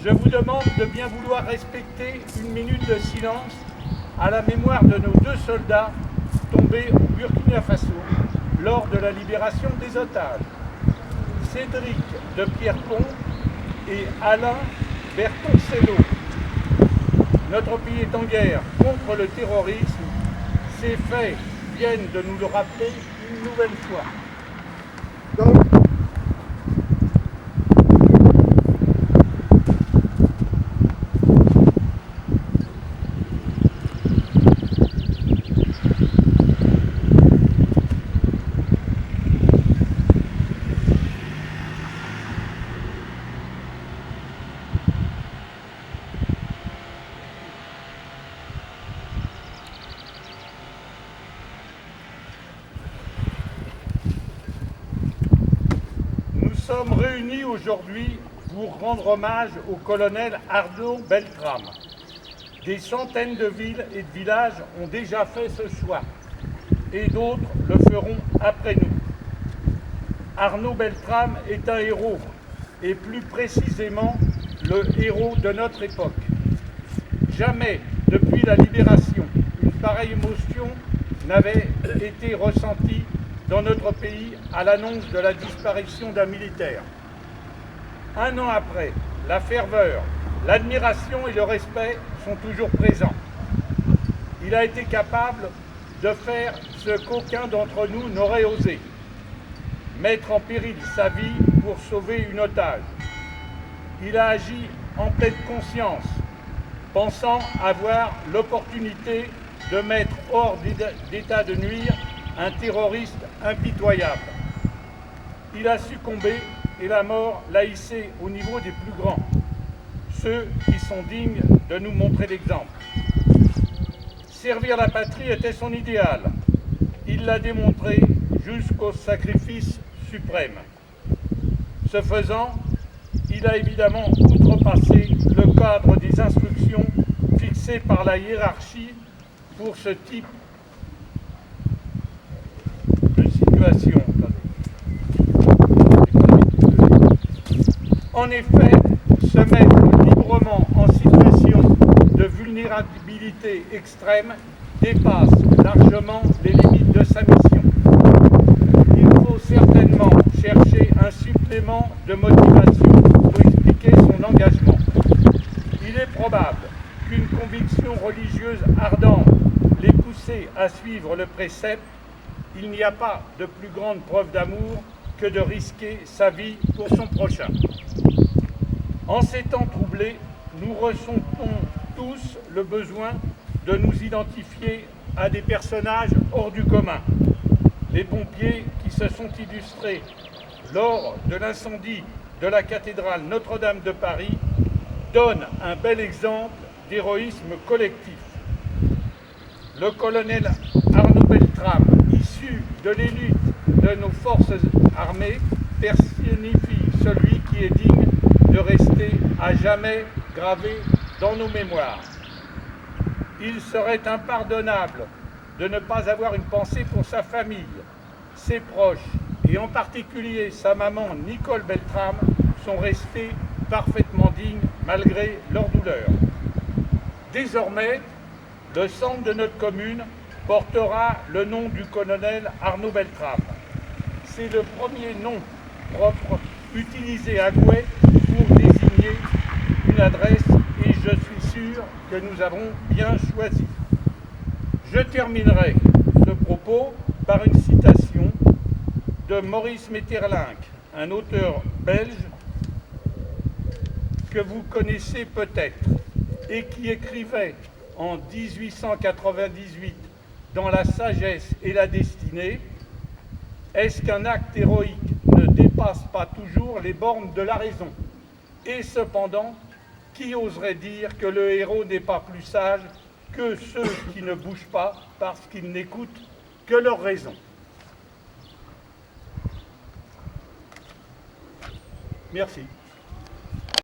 Je vous demande de bien vouloir respecter une minute de silence à la mémoire de nos 2 soldats tombés au Burkina Faso lors de la libération des otages. Cédric de Pierrepont et Alain Bertoncello. Notre pays est en guerre contre le terrorisme. Ces faits viennent de nous le rappeler une nouvelle fois. Nous sommes réunis aujourd'hui pour rendre hommage au colonel Arnaud Beltrame. Des centaines de villes et de villages ont déjà fait ce choix et d'autres le feront après nous. Arnaud Beltrame est un héros et plus précisément le héros de notre époque. Jamais depuis la libération une pareille émotion n'avait été ressentie dans notre pays à l'annonce de la disparition d'un militaire. 1 an après, la ferveur, l'admiration et le respect sont toujours présents. Il a été capable de faire ce qu'aucun d'entre nous n'aurait osé, mettre en péril sa vie pour sauver une otage. Il a agi en pleine conscience, pensant avoir l'opportunité de mettre hors d'état de nuire un terroriste impitoyable. Il a succombé et la mort l'a hissé au niveau des plus grands, ceux qui sont dignes de nous montrer l'exemple. Servir la patrie était son idéal. Il l'a démontré jusqu'au sacrifice suprême. Ce faisant, il a évidemment outrepassé le cadre des instructions fixées par la hiérarchie pour ce type de situation. En effet, se mettre librement en situation de vulnérabilité extrême dépasse largement les limites de sa mission. Il faut certainement chercher un supplément de motivation pour expliquer son engagement. Il est probable qu'une conviction religieuse ardente l'ait poussé à suivre le précepte « Il n'y a pas de plus grande preuve d'amour que de risquer sa vie pour son prochain ». En ces temps troublés, nous ressentons tous le besoin de nous identifier à des personnages hors du commun. Les pompiers qui se sont illustrés lors de l'incendie de la cathédrale Notre-Dame de Paris donnent un bel exemple d'héroïsme collectif. Le colonel Arnaud Beltrame, issu de l'élite de nos forces armées, personnifie celui qui est digne de rester à jamais gravé dans nos mémoires. Il serait impardonnable de ne pas avoir une pensée pour sa famille, ses proches, et en particulier sa maman Nicole Beltrame, sont restés parfaitement dignes malgré leur douleur. Désormais, le centre de notre commune portera le nom du colonel Arnaud Beltrame. C'est le premier nom propre utilisé à Gouet pour désigner une adresse et je suis sûr que nous avons bien choisi. Je terminerai ce propos par une citation de Maurice Maeterlinck, un auteur belge que vous connaissez peut-être et qui écrivait en 1898 dans La sagesse et la destinée « Est-ce qu'un acte héroïque ne dépasse pas toujours les bornes de la raison ? Et cependant, qui oserait dire que le héros n'est pas plus sage que ceux qui ne bougent pas parce qu'ils n'écoutent que leur raison ?» Merci.